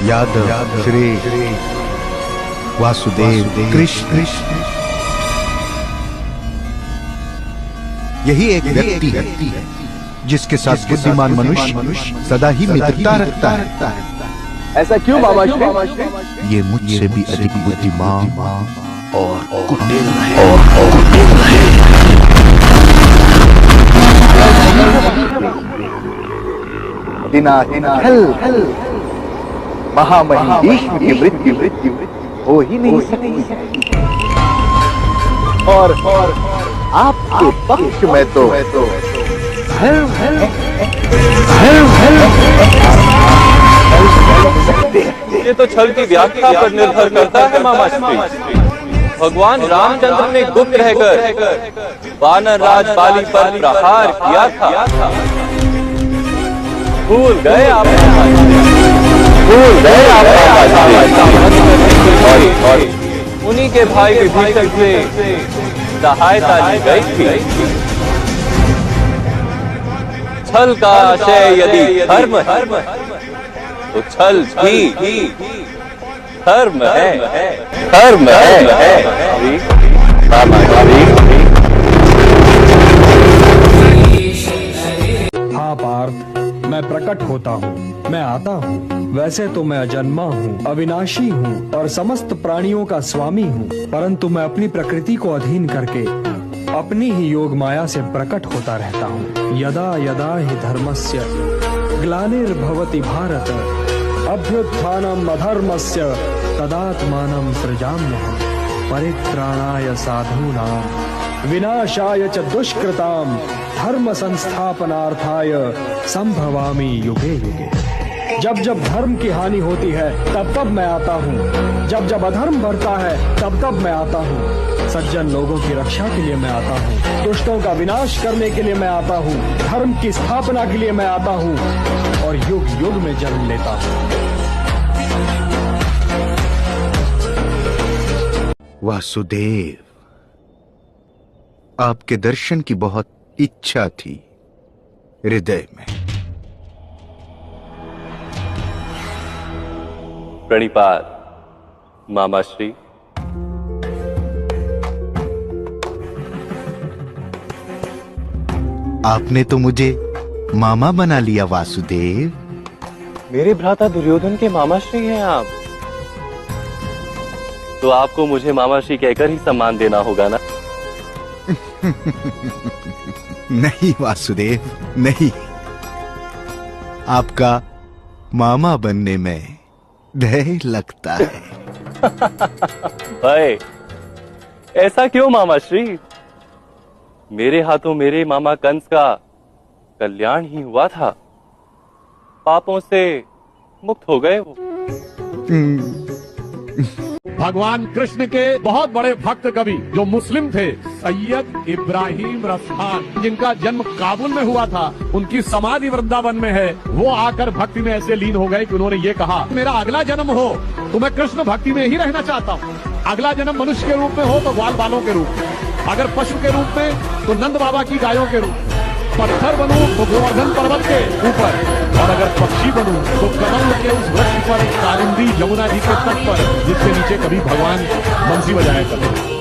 यादव श्री वासुदेव कृष्ण। यही एक व्यक्ति है जिसके साथ बुद्धिमान मनुष्य सदा ही मित्रता रखता है। ऐसा क्यों मामा श्री? ये मुझसे भी अधिक बुद्धिमान और कुटिल है। महामहिम भीष्म की मृत्यु हो ही नहीं सकती। और आपके पक्ष में तो ये तो छल की व्याख्या पर निर्भर करता है मामा श्री। भगवान रामचंद्र ने गुप्त रहकर वानर राज बाली पर प्रहार किया था। भूल गए आप, उन्हीं के भाई विभीषण से सहायता ली गई थी। छल का आशय यदि धर्म है तो छल भी धर्म है। धर्म है। हाँ पार्थ, मैं प्रकट होता हूँ, मैं आता हूँ। वैसे तो मैं अजन्मा हूँ, अविनाशी हूँ और समस्त प्राणियों का स्वामी हूँ, परंतु मैं अपनी प्रकृति को अधीन करके अपनी ही योग माया से प्रकट होता रहता हूँ। यदा यदा हि धर्मस्य ग्लानिर्भवति भारत, अभ्युत्थानम् अधर्मस्य तदात्मानं सृजाम्यहम्। परित्राणाय साधूनां विनाशाय च दुष्कृतां धर्म संस्थापनार्थाय संभवामि युगे युगे। जब जब धर्म की हानि होती है तब तब मैं आता हूँ, जब जब अधर्म बढ़ता है तब तब मैं आता हूँ। सज्जन लोगों की रक्षा के लिए मैं आता हूँ, दुष्टों का विनाश करने के लिए मैं आता हूँ, धर्म की स्थापना के लिए मैं आता हूँ और युग युग में जन्म लेता हूँ। वासुदेव, आपके दर्शन की बहुत इच्छा थी हृदय में। प्रणिपात मामा श्री। आपने तो मुझे मामा बना लिया वासुदेव। मेरे भ्राता दुर्योधन के मामा श्री हैं आप, तो आपको मुझे मामा श्री कहकर ही सम्मान देना होगा ना? नहीं वासुदेव, नहीं। आपका मामा बनने में भय लगता है। भय? ऐसा क्यों मामा श्री? मेरे हाथों मेरे मामा कंस का कल्याण ही हुआ था, पापों से मुक्त हो गए वो। भगवान कृष्ण के बहुत बड़े भक्त कवि जो मुस्लिम थे, सैयद इब्राहिम रफ्तान, जिनका जन्म काबुल में हुआ था, उनकी समाधि वृंदावन में है। वो आकर भक्ति में ऐसे लीन हो गए कि उन्होंने ये कहा, मेरा अगला जन्म हो तो मैं कृष्ण भक्ति में ही रहना चाहता हूँ। अगला जन्म मनुष्य के रूप में हो तो ग्वाल बालों के रूप में, अगर पशु के रूप में तो नंद बाबा की गायों के रूप में, पत्थर बनूं तो गोवर्धन पर्वत के ऊपर, और अगर पक्षी बनूं तो कमल के उस वृक्ष पर, कालिंदी यमुना जी के तट पर, जिसके नीचे कभी भगवान बंसी बजाया करते।